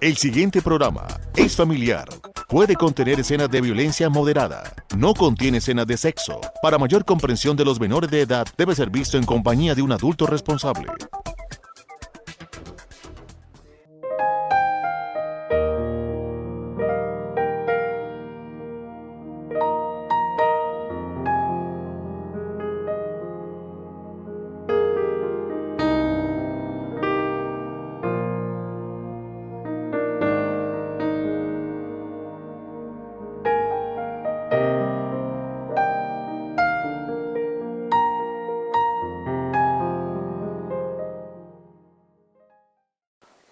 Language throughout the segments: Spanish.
El siguiente programa es familiar. Puede contener escenas de violencia moderada. No contiene escenas de sexo. Para mayor comprensión de los menores de edad, debe ser visto en compañía de un adulto responsable.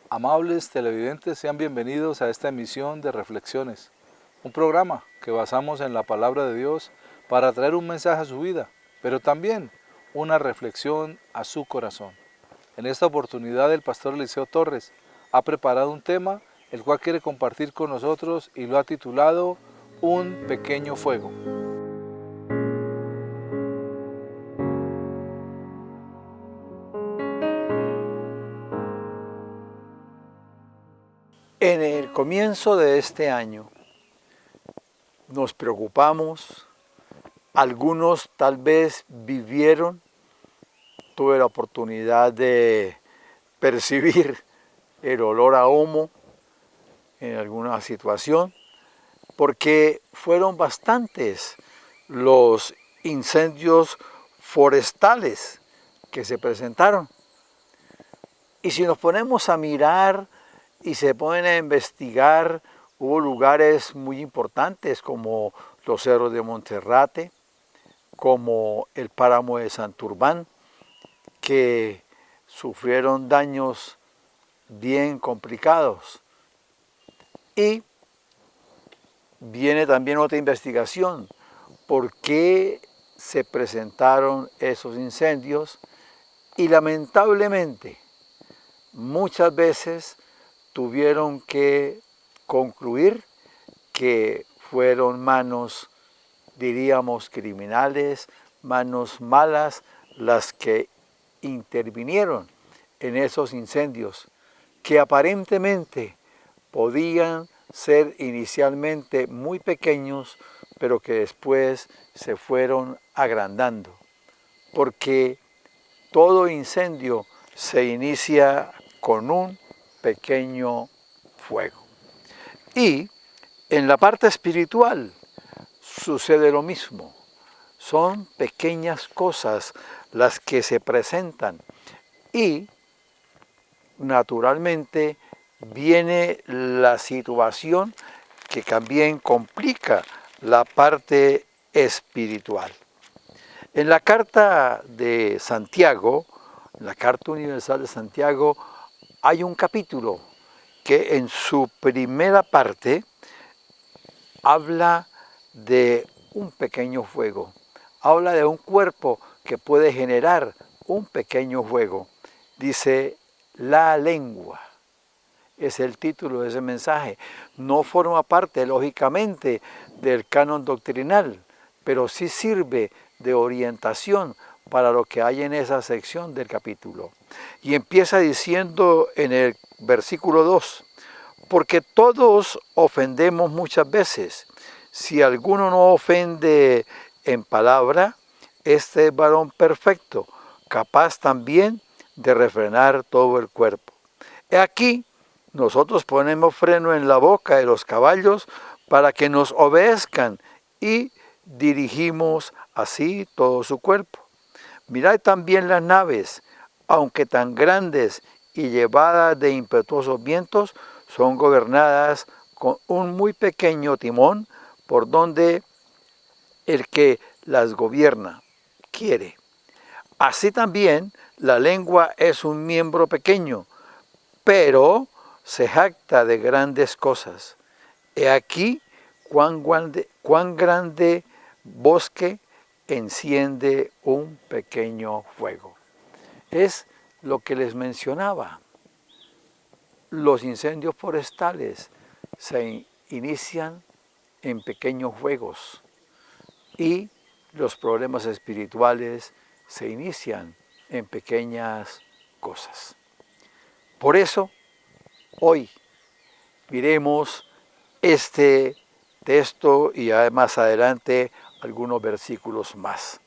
Amables televidentes, sean bienvenidos a esta emisión de Reflexiones, un programa que basamos en la palabra de Dios para traer un mensaje a su vida, pero también una reflexión a su corazón. En esta oportunidad el pastor Eliseo Torres ha preparado un tema el cual quiere compartir con nosotros y lo ha titulado Un pequeño fuego. En el comienzo de este año nos preocupamos, algunos tal vez vivieron, tuve la oportunidad de percibir el olor a humo en alguna situación, porque fueron bastantes los incendios forestales que se presentaron. Y si nos ponemos a mirar y se ponen a investigar, hubo lugares muy importantes como los cerros de Monserrate, como el páramo de Santurbán, que sufrieron daños bien complicados. Y viene también otra investigación, ¿por qué se presentaron esos incendios? Y lamentablemente, muchas veces tuvieron que concluir que fueron manos, diríamos, criminales, manos malas, las que intervinieron en esos incendios, que aparentemente podían ser inicialmente muy pequeños, pero que después se fueron agrandando, porque todo incendio se inicia con un pequeño fuego. Y en la parte espiritual sucede lo mismo. Son pequeñas cosas las que se presentan y naturalmente viene la situación que también complica la parte espiritual. En la carta de Santiago, la Carta Universal de Santiago, hay un capítulo que en su primera parte habla de un pequeño fuego, habla de un cuerpo que puede generar un pequeño fuego. Dice, la lengua es el título de ese mensaje. No forma parte, lógicamente, del canon doctrinal, pero sí sirve de orientación para lo que hay en esa sección del capítulo. Y empieza diciendo en el versículo 2, porque todos ofendemos muchas veces. Si alguno no ofende en palabra, este es varón perfecto, capaz también de refrenar todo el cuerpo. He aquí, nosotros ponemos freno en la boca de los caballos para que nos obedezcan y dirigimos así todo su cuerpo. Mirad también las naves, aunque tan grandes y llevadas de impetuosos vientos, son gobernadas con un muy pequeño timón por donde el que las gobierna quiere. Así también la lengua es un miembro pequeño, pero se jacta de grandes cosas. He aquí cuán grande bosque enciende un pequeño fuego. Es lo que les mencionaba. Los incendios forestales se inician en pequeños fuegos y los problemas espirituales se inician en pequeñas cosas. Por eso, hoy Miremos este texto y más adelante algunos versículos más.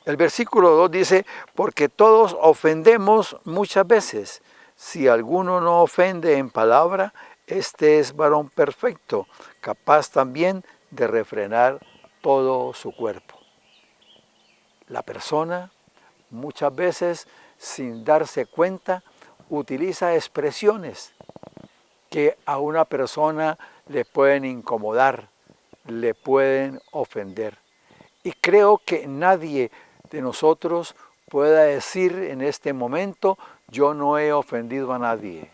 El versículo 2 dice, porque todos ofendemos muchas veces. Si alguno no ofende en palabra, este es varón perfecto, capaz también de refrenar todo su cuerpo. La persona muchas veces, sin darse cuenta, utiliza expresiones que a una persona le pueden incomodar, le pueden ofender. Y creo que nadie de nosotros pueda decir en este momento, yo no he ofendido a nadie.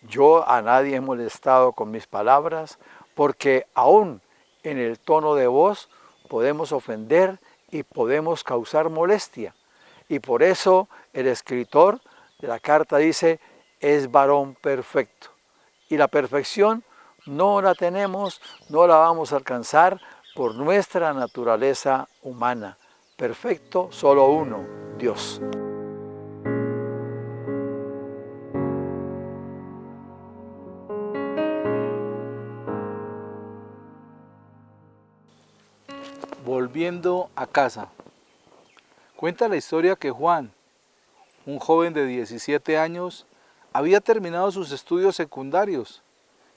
Yo a nadie he molestado con mis palabras, porque aún en el tono de voz podemos ofender y podemos causar molestia. Y por eso el escritor de la carta dice, es varón perfecto. Y la perfección no la tenemos, no la vamos a alcanzar por nuestra naturaleza humana. Perfecto, solo uno, Dios. Volviendo a casa. Cuenta la historia que Juan, un joven de 17 años, había terminado sus estudios secundarios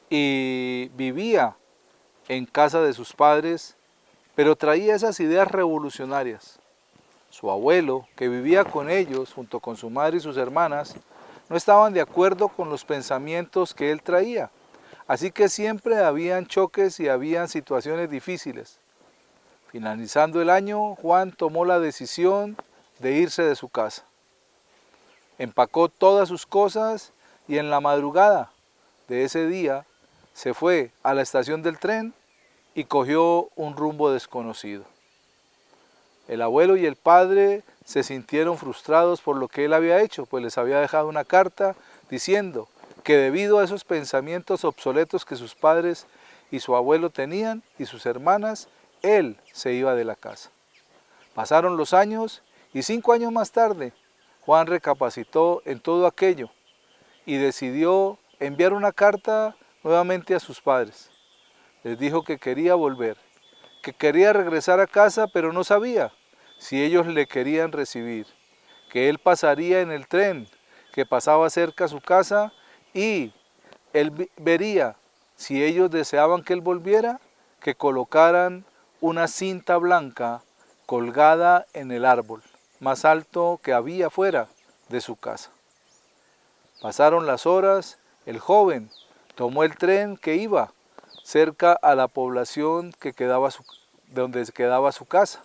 y vivía en casa de sus padres, pero traía esas ideas revolucionarias. Su abuelo, que vivía con ellos, junto con su madre y sus hermanas, no estaban de acuerdo con los pensamientos que él traía, así que siempre habían choques y habían situaciones difíciles. Finalizando el año, Juan tomó la decisión de irse de su casa. Empacó todas sus cosas y en la madrugada de ese día se fue a la estación del tren y cogió un rumbo desconocido. El abuelo y el padre se sintieron frustrados por lo que él había hecho, pues les había dejado una carta diciendo que debido a esos pensamientos obsoletos que sus padres y su abuelo tenían y sus hermanas, él se iba de la casa. Pasaron los años y 5 años más tarde, Juan recapacitó en todo aquello y decidió enviar una carta nuevamente a sus padres. Les dijo que quería volver, que quería regresar a casa, pero no sabía si ellos le querían recibir, que él pasaría en el tren que pasaba cerca a su casa y él vería si ellos deseaban que él volviera, que colocaran una cinta blanca colgada en el árbol más alto que había fuera de su casa. Pasaron las horas, el joven tomó el tren que iba cerca a la población que donde quedaba su casa.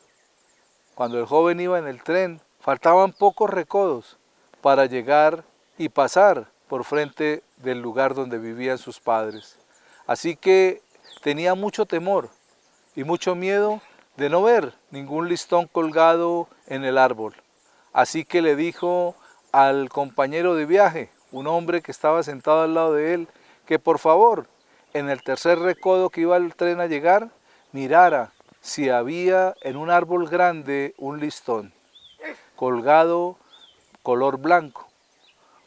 Cuando el joven iba en el tren, faltaban pocos recodos para llegar y pasar por frente del lugar donde vivían sus padres. Así que tenía mucho temor y mucho miedo de no ver ningún listón colgado en el árbol. Así que le dijo al compañero de viaje, un hombre que estaba sentado al lado de él, que por favor, en el tercer recodo que iba el tren a llegar, mirara si había en un árbol grande un listón colgado color blanco.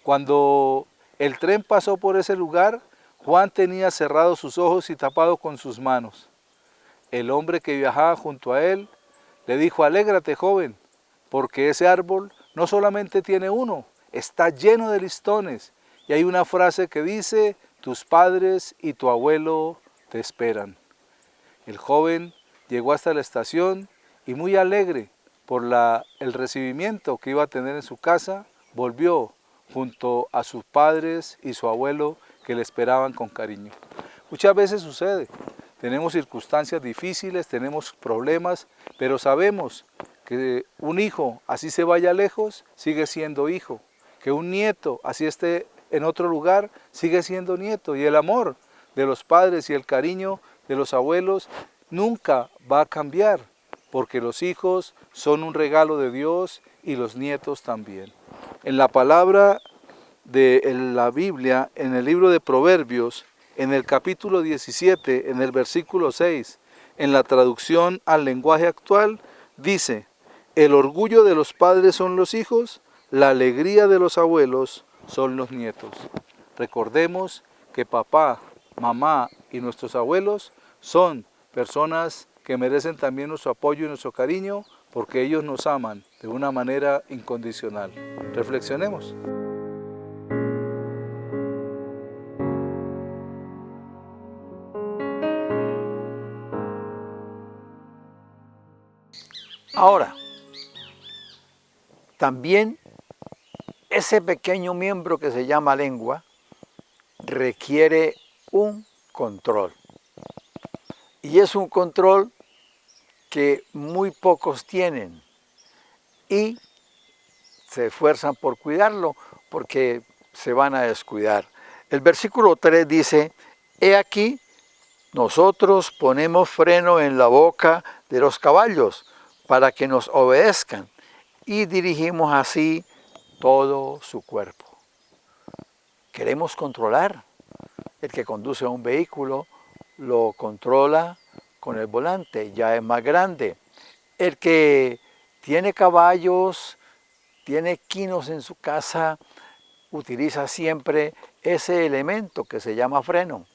Cuando el tren pasó por ese lugar, Juan tenía cerrados sus ojos y tapado con sus manos. El hombre que viajaba junto a él le dijo, alégrate joven, porque ese árbol no solamente tiene uno, está lleno de listones. Y hay una frase que dice, tus padres y tu abuelo te esperan. El joven llegó hasta la estación y muy alegre por el recibimiento que iba a tener en su casa, volvió junto a sus padres y su abuelo que le esperaban con cariño. Muchas veces sucede. Tenemos circunstancias difíciles, tenemos problemas, pero sabemos que un hijo, así se vaya lejos, sigue siendo hijo. Que un nieto, así esté en otro lugar, sigue siendo nieto. Y el amor de los padres y el cariño de los abuelos nunca va a cambiar, porque los hijos son un regalo de Dios y los nietos también. En la palabra de la Biblia, en el libro de Proverbios, en el capítulo 17, en el versículo 6, en la traducción al lenguaje actual, dice, el orgullo de los padres son los hijos, la alegría de los abuelos son los nietos. Recordemos que papá mamá y nuestros abuelos son personas que merecen también nuestro apoyo y nuestro cariño porque ellos nos aman de una manera incondicional. Reflexionemos. Ahora, también ese pequeño miembro que se llama lengua requiere un control. Y es un control que muy pocos tienen y se esfuerzan por cuidarlo porque se van a descuidar. El versículo 3 dice, he aquí, nosotros ponemos freno en la boca de los caballos para que nos obedezcan y dirigimos así todo su cuerpo. Queremos controlar. El que conduce un vehículo lo controla con el volante, ya es más grande. El que tiene caballos, tiene equinos en su casa, utiliza siempre ese elemento que se llama freno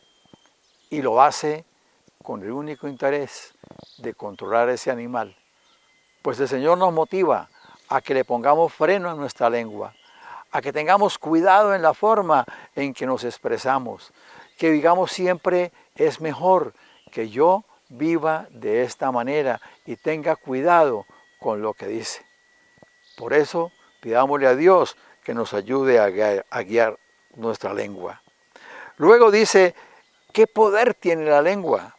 y lo hace con el único interés de controlar ese animal. Pues el Señor nos motiva a que le pongamos freno a nuestra lengua, a que tengamos cuidado en la forma en que nos expresamos, que digamos siempre es mejor que yo viva de esta manera y tenga cuidado con lo que dice. Por eso pidámosle a Dios que nos ayude a guiar nuestra lengua. Luego dice, ¿qué poder tiene la lengua?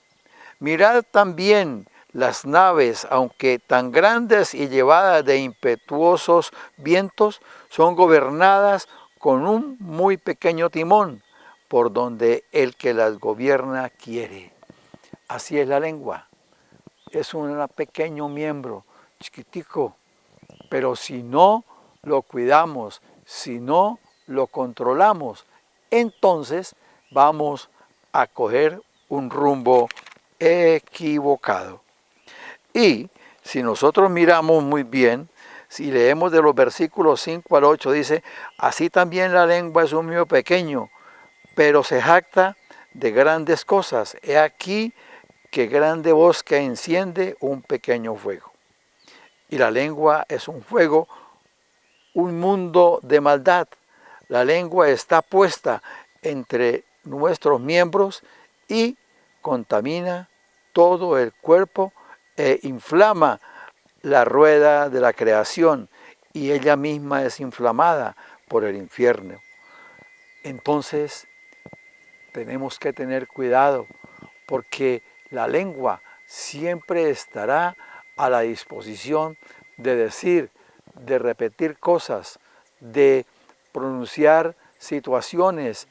Mirad también las naves, aunque tan grandes y llevadas de impetuosos vientos, son gobernadas con un muy pequeño timón, por donde el que las gobierna quiere. Así es la lengua. Es un pequeño miembro, chiquitico, pero si no lo cuidamos, si no lo controlamos, entonces vamos a coger un rumbo equivocado. Y si nosotros miramos muy bien, si leemos de los versículos 5 al 8, dice, así también la lengua es un mío pequeño, pero se jacta de grandes cosas. He aquí que grande bosque enciende un pequeño fuego. Y la lengua es un fuego, un mundo de maldad. La lengua está puesta entre nuestros miembros y contamina todo el cuerpo e inflama la rueda de la creación y ella misma es inflamada por el infierno. Entonces tenemos que tener cuidado porque la lengua siempre estará a la disposición de decir, de repetir cosas, de pronunciar situaciones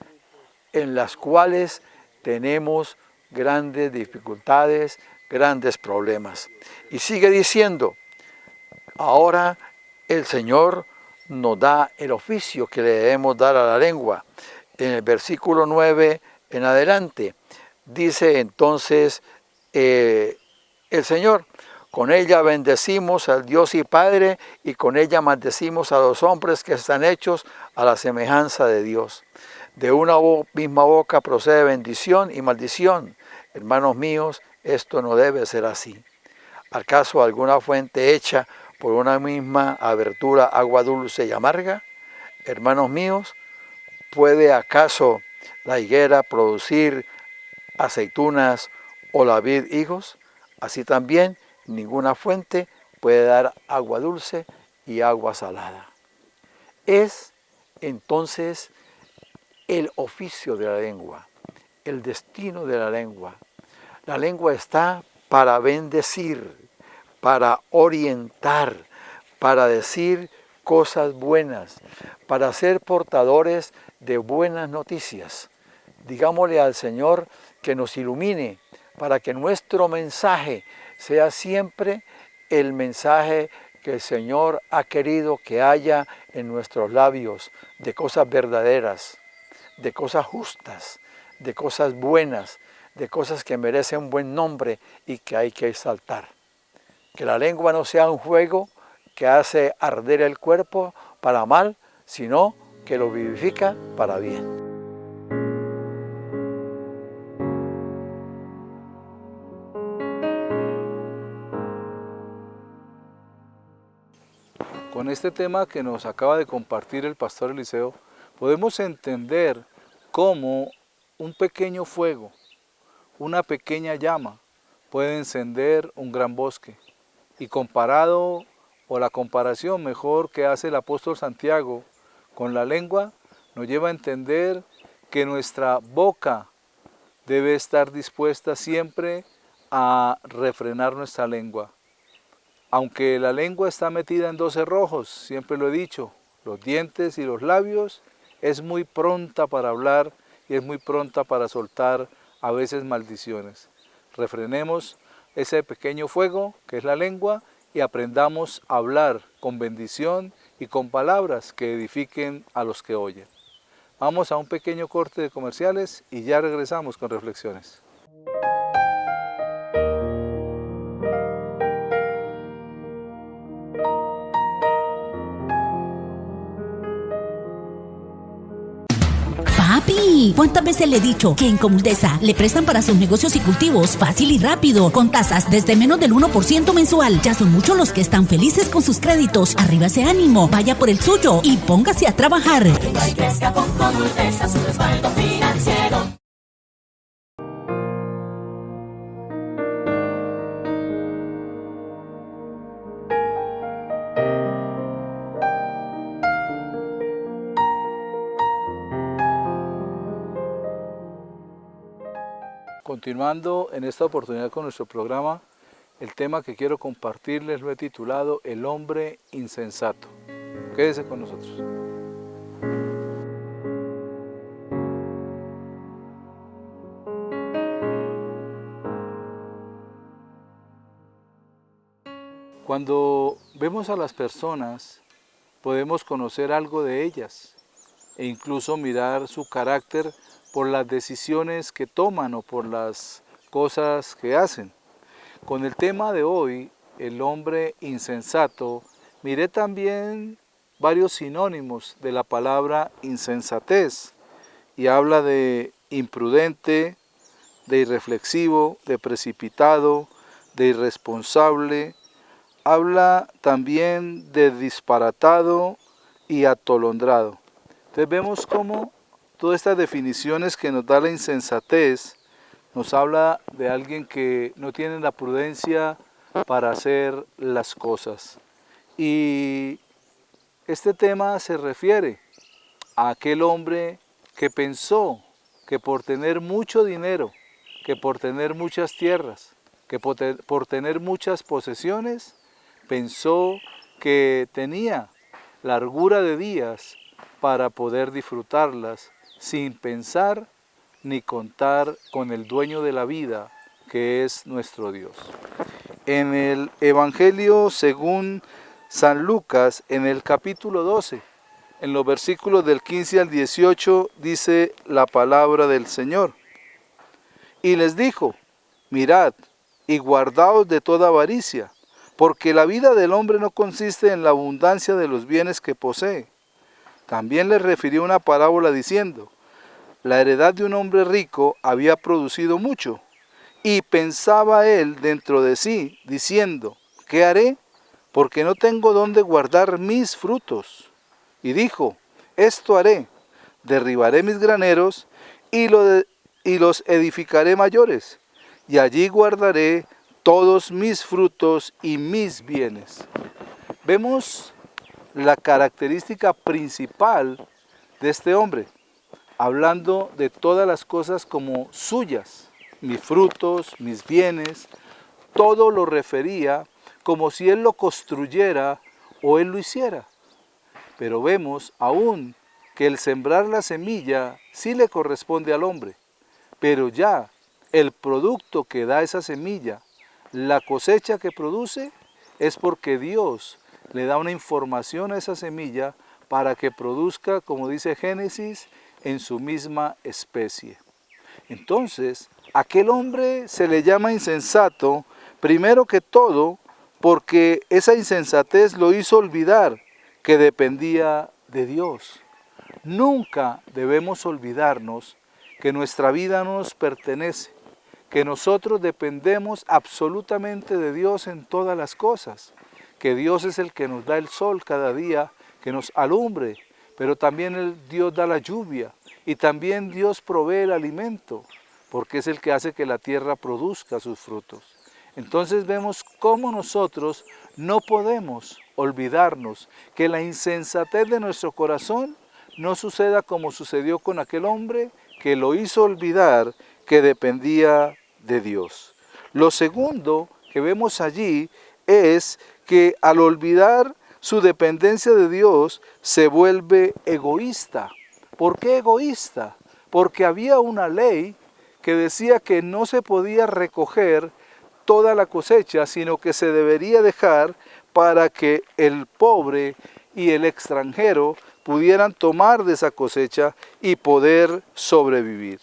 en las cuales tenemos grandes dificultades, grandes problemas. Y sigue diciendo, ahora el Señor nos da el oficio que le debemos dar a la lengua. En el versículo 9 en adelante, dice entonces el Señor, con ella bendecimos al Dios y Padre y con ella maldecimos a los hombres que están hechos a la semejanza de Dios. De una misma boca procede bendición y maldición. Hermanos míos, esto no debe ser así. ¿Acaso alguna fuente hecha por una misma abertura agua dulce y amarga? Hermanos míos, ¿puede acaso la higuera producir aceitunas o la vid higos? Así también ninguna fuente puede dar agua dulce y agua salada. Es entonces el oficio de la lengua, el destino de la lengua. La lengua está para bendecir, para orientar, para decir cosas buenas, para ser portadores de buenas noticias. Digámosle al Señor que nos ilumine para que nuestro mensaje sea siempre el mensaje que el Señor ha querido que haya en nuestros labios, de cosas verdaderas, de cosas justas, de cosas buenas, de cosas que merecen buen nombre y que hay que exaltar. Que la lengua no sea un fuego que hace arder el cuerpo para mal, sino que lo vivifica para bien. Con este tema que nos acaba de compartir el pastor Eliseo, podemos entender cómo un pequeño fuego, una pequeña llama, puede encender un gran bosque. Y comparado, o la comparación mejor que hace el apóstol Santiago con la lengua, nos lleva a entender que nuestra boca debe estar dispuesta siempre a refrenar nuestra lengua. Aunque la lengua está metida en 2 cerrojos, siempre lo he dicho, los dientes y los labios, es muy pronta para hablar y es muy pronta para soltar a veces maldiciones. Refrenemos ese pequeño fuego que es la lengua y aprendamos a hablar con bendición y con palabras que edifiquen a los que oyen. Vamos a un pequeño corte de comerciales y ya regresamos con reflexiones. Papi, ¿cuántas veces le he dicho que en Comutesa le prestan para sus negocios y cultivos fácil y rápido, con tasas desde menos del 1% mensual? Ya son muchos los que están felices con sus créditos. Arriba ese ánimo, vaya por el suyo y póngase a trabajar. Y crezca con Comutesa su respaldo financiero. Continuando en esta oportunidad con nuestro programa, el tema que quiero compartirles lo he titulado El hombre insensato. Quédese con nosotros. Cuando vemos a las personas, podemos conocer algo de ellas e incluso mirar su carácter por las decisiones que toman o por las cosas que hacen. Con el tema de hoy, el hombre insensato, miré también varios sinónimos de la palabra insensatez y habla de imprudente, de irreflexivo, de precipitado, de irresponsable, habla también de disparatado y atolondrado. Entonces vemos cómo todas estas definiciones que nos da la insensatez nos habla de alguien que no tiene la prudencia para hacer las cosas. Y este tema se refiere a aquel hombre que pensó que por tener mucho dinero, que por tener muchas tierras, que por tener muchas posesiones, pensó que tenía largura de días para poder disfrutarlas, sin pensar ni contar con el dueño de la vida, que es nuestro Dios. En el Evangelio según San Lucas, en el capítulo 12, en los versículos del 15 al 18, dice la palabra del Señor. Y les dijo, mirad y guardaos de toda avaricia, porque la vida del hombre no consiste en la abundancia de los bienes que posee. También les refirió una parábola diciendo, la heredad de un hombre rico había producido mucho, y pensaba él dentro de sí, diciendo, ¿qué haré? Porque no tengo dónde guardar mis frutos. Y dijo, esto haré, derribaré mis graneros y los edificaré mayores, y allí guardaré todos mis frutos y mis bienes. Vemos la característica principal de este hombre, hablando de todas las cosas como suyas, mis frutos, mis bienes, todo lo refería como si él lo construyera o él lo hiciera. Pero vemos aún que el sembrar la semilla sí le corresponde al hombre, pero ya el producto que da esa semilla, la cosecha que produce, es porque Dios le da una información a esa semilla para que produzca, como dice Génesis, en su misma especie. Entonces, aquel hombre se le llama insensato, primero que todo, porque esa insensatez lo hizo olvidar que dependía de Dios. Nunca debemos olvidarnos que nuestra vida no nos pertenece, que nosotros dependemos absolutamente de Dios en todas las cosas, que Dios es el que nos da el sol cada día, que nos alumbre, pero también Dios da la lluvia y también Dios provee el alimento, porque es el que hace que la tierra produzca sus frutos. Entonces vemos cómo nosotros no podemos olvidarnos que la insensatez de nuestro corazón no suceda como sucedió con aquel hombre que lo hizo olvidar que dependía de Dios. Lo segundo que vemos allí es que al olvidar su dependencia de Dios se vuelve egoísta. ¿Por qué egoísta? Porque había una ley que decía que no se podía recoger toda la cosecha, sino que se debería dejar para que el pobre y el extranjero pudieran tomar de esa cosecha y poder sobrevivir.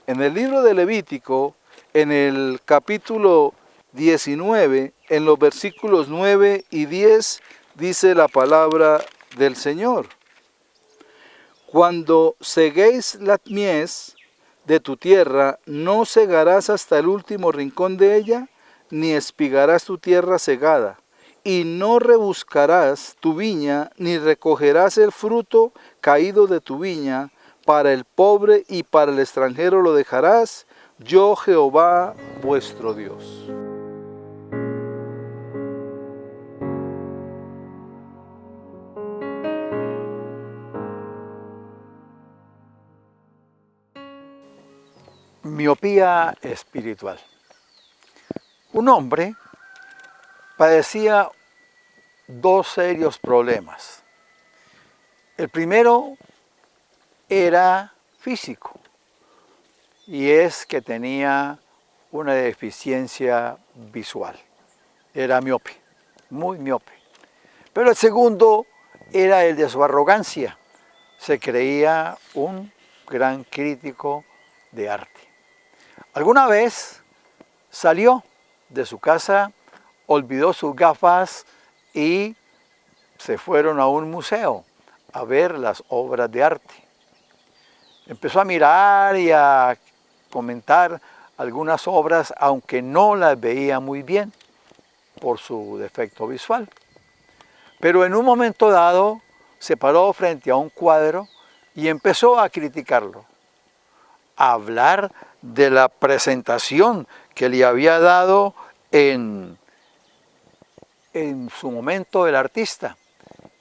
En el libro de Levítico, en el capítulo 19, en los versículos 9 y 10, dice la palabra del Señor. Cuando seguéis la mies de tu tierra, no segarás hasta el último rincón de ella, ni espigarás tu tierra segada, y no rebuscarás tu viña, ni recogerás el fruto caído de tu viña, para el pobre y para el extranjero lo dejarás, yo Jehová vuestro Dios. Miopía espiritual. Un hombre padecía dos serios problemas. El primero era físico, y es que tenía una deficiencia visual. Era miope, muy miope. Pero el segundo era el de su arrogancia. Se creía un gran crítico de arte. Alguna vez salió de su casa, olvidó sus gafas y se fueron a un museo a ver las obras de arte. Empezó a mirar y a comentar algunas obras, aunque no las veía muy bien por su defecto visual. Pero en un momento dado se paró frente a un cuadro y empezó a criticarlo, a hablar de la presentación que le había dado en su momento el artista,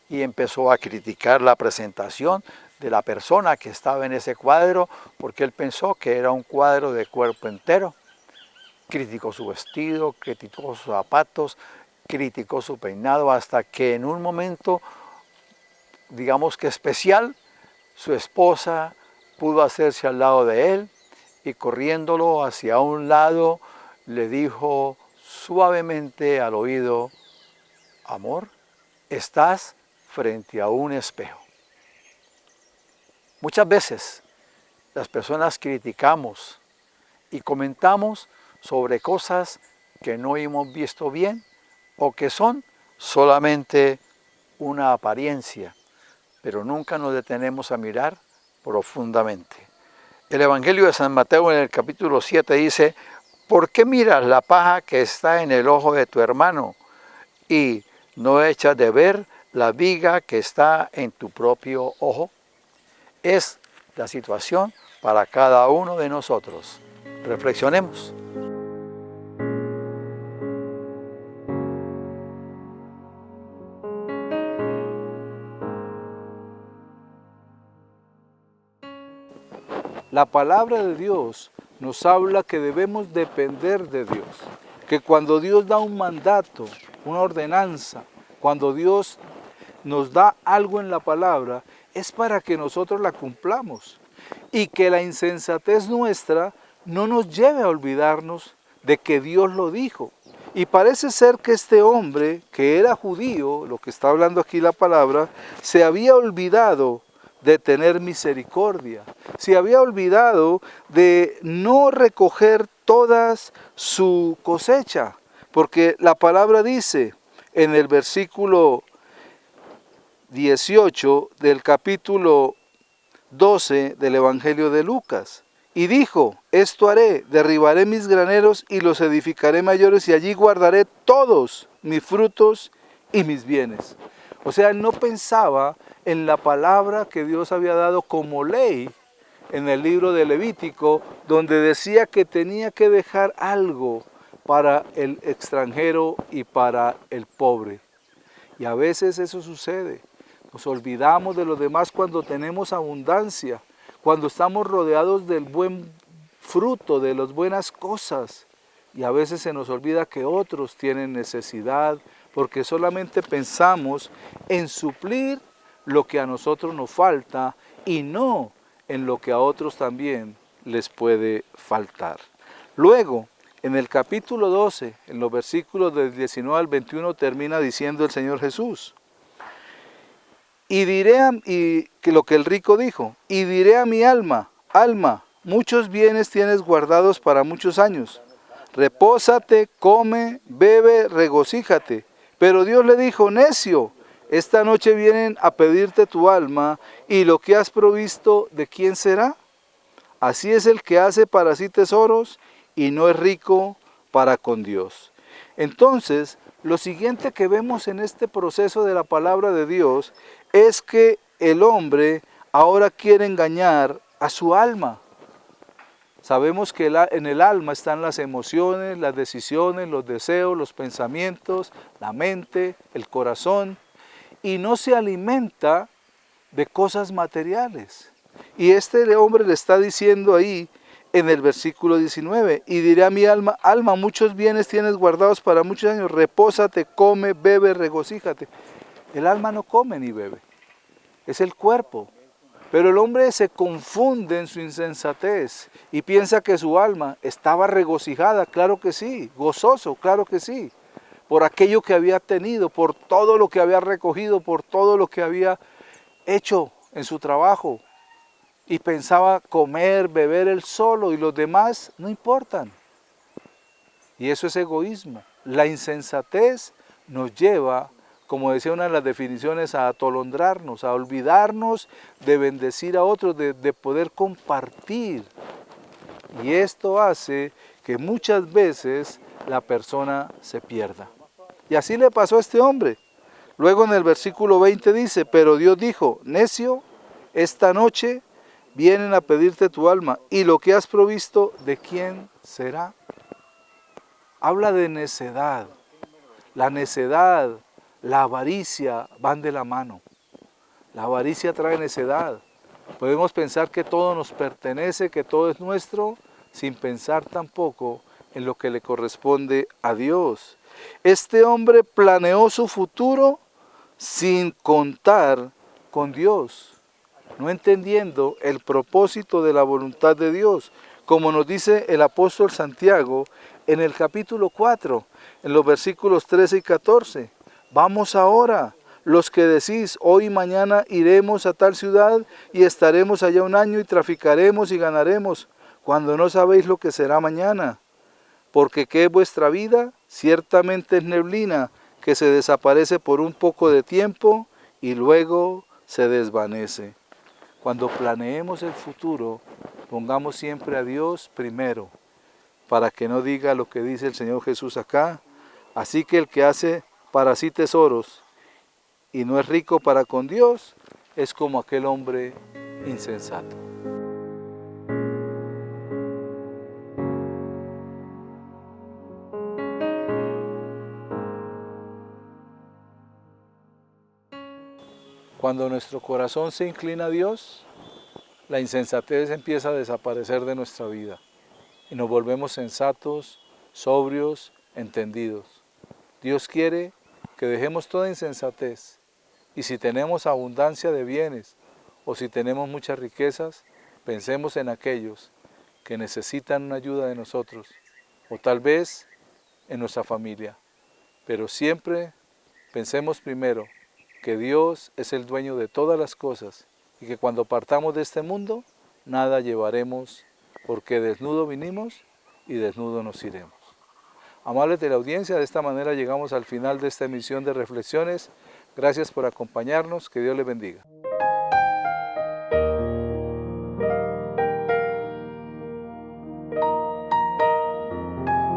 y empezó a criticar la presentación de la persona que estaba en ese cuadro, porque él pensó que era un cuadro de cuerpo entero. Criticó su vestido, criticó sus zapatos, criticó su peinado, hasta que en un momento, digamos que especial, su esposa pudo hacerse al lado de él y corriéndolo hacia un lado le dijo suavemente al oído: amor, estás frente a un espejo. Muchas veces las personas criticamos y comentamos sobre cosas que no hemos visto bien o que son solamente una apariencia, pero nunca nos detenemos a mirar profundamente. El Evangelio de San Mateo en el capítulo 7 dice: ¿por qué miras la paja que está en el ojo de tu hermano y no echas de ver la viga que está en tu propio ojo? Es la situación para cada uno de nosotros. Reflexionemos. La palabra de Dios nos habla que debemos depender de Dios, que cuando Dios da un mandato, una ordenanza, cuando Dios nos da algo en la palabra, es para que nosotros la cumplamos y que la insensatez nuestra no nos lleve a olvidarnos de que Dios lo dijo. Y parece ser que este hombre, que era judío, lo que está hablando aquí la palabra, se había olvidado de tener misericordia, se había olvidado de no recoger toda su cosecha, porque la palabra dice en el versículo 18 del capítulo 12 del Evangelio de Lucas: y dijo, esto haré, derribaré mis graneros y los edificaré mayores, y allí guardaré todos mis frutos y mis bienes. O sea, él no pensaba en la palabra que Dios había dado como ley en el libro de Levítico, donde decía que tenía que dejar algo para el extranjero y para el pobre. Y a veces eso sucede. Nos olvidamos de los demás cuando tenemos abundancia, cuando estamos rodeados del buen fruto, de las buenas cosas. Y a veces se nos olvida que otros tienen necesidad, porque solamente pensamos en suplir lo que a nosotros nos falta y no en lo que a otros también les puede faltar. Luego, en el capítulo 12, en los versículos del 19 al 21, termina diciendo el Señor Jesús: y que lo que el rico dijo, y diré a mi alma, alma, muchos bienes tienes guardados para muchos años. Repósate, come, bebe, regocíjate. Pero Dios le dijo, necio, esta noche vienen a pedirte tu alma, y lo que has provisto, ¿de quién será? Así es el que hace para sí tesoros, y no es rico para con Dios. Entonces, lo siguiente que vemos en este proceso de la palabra de Dios es que el hombre ahora quiere engañar a su alma. Sabemos que en el alma están las emociones, las decisiones, los deseos, los pensamientos, la mente, el corazón, y no se alimenta de cosas materiales. Y este hombre le está diciendo ahí en el versículo 19, y diré a mi alma, alma, muchos bienes tienes guardados para muchos años, repósate, come, bebe, regocíjate. El alma no come ni bebe, es el cuerpo. Pero el hombre se confunde en su insensatez y piensa que su alma estaba regocijada, claro que sí, gozoso, claro que sí, por aquello que había tenido, por todo lo que había recogido, por todo lo que había hecho en su trabajo. Y pensaba comer, beber él solo y los demás no importan. Y eso es egoísmo. La insensatez nos lleva, como decía una de las definiciones, a atolondrarnos, a olvidarnos de bendecir a otros, de poder compartir. Y esto hace que muchas veces la persona se pierda. Y así le pasó a este hombre. Luego en el versículo 20 dice, pero Dios dijo, necio, esta noche vienen a pedirte tu alma, y lo que has provisto, ¿de quién será? Habla de necedad. La necedad, la avaricia van de la mano. La avaricia trae necedad. Podemos pensar que todo nos pertenece, que todo es nuestro, sin pensar tampoco en lo que le corresponde a Dios. Este hombre planeó su futuro sin contar con Dios, no entendiendo el propósito de la voluntad de Dios, como nos dice el apóstol Santiago en el capítulo 4, en los versículos 13 y 14. Vamos ahora, los que decís, hoy y mañana iremos a tal ciudad y estaremos allá un año y traficaremos y ganaremos, cuando no sabéis lo que será mañana. Porque ¿qué es vuestra vida? Ciertamente es neblina, que se desaparece por un poco de tiempo y luego se desvanece. Cuando planeemos el futuro, pongamos siempre a Dios primero, para que no diga lo que dice el Señor Jesús acá. Así que el que hace para sí tesoros y no es rico para con Dios, es como aquel hombre insensato. Cuando nuestro corazón se inclina a Dios, la insensatez empieza a desaparecer de nuestra vida y nos volvemos sensatos, sobrios, entendidos. Dios quiere que dejemos toda insensatez, y si tenemos abundancia de bienes o si tenemos muchas riquezas, pensemos en aquellos que necesitan una ayuda de nosotros, o tal vez en nuestra familia. Pero siempre pensemos primero que Dios es el dueño de todas las cosas y que cuando partamos de este mundo, nada llevaremos, porque desnudo vinimos y desnudo nos iremos. Amables de la audiencia, de esta manera llegamos al final de esta emisión de Reflexiones. Gracias por acompañarnos, que Dios les bendiga.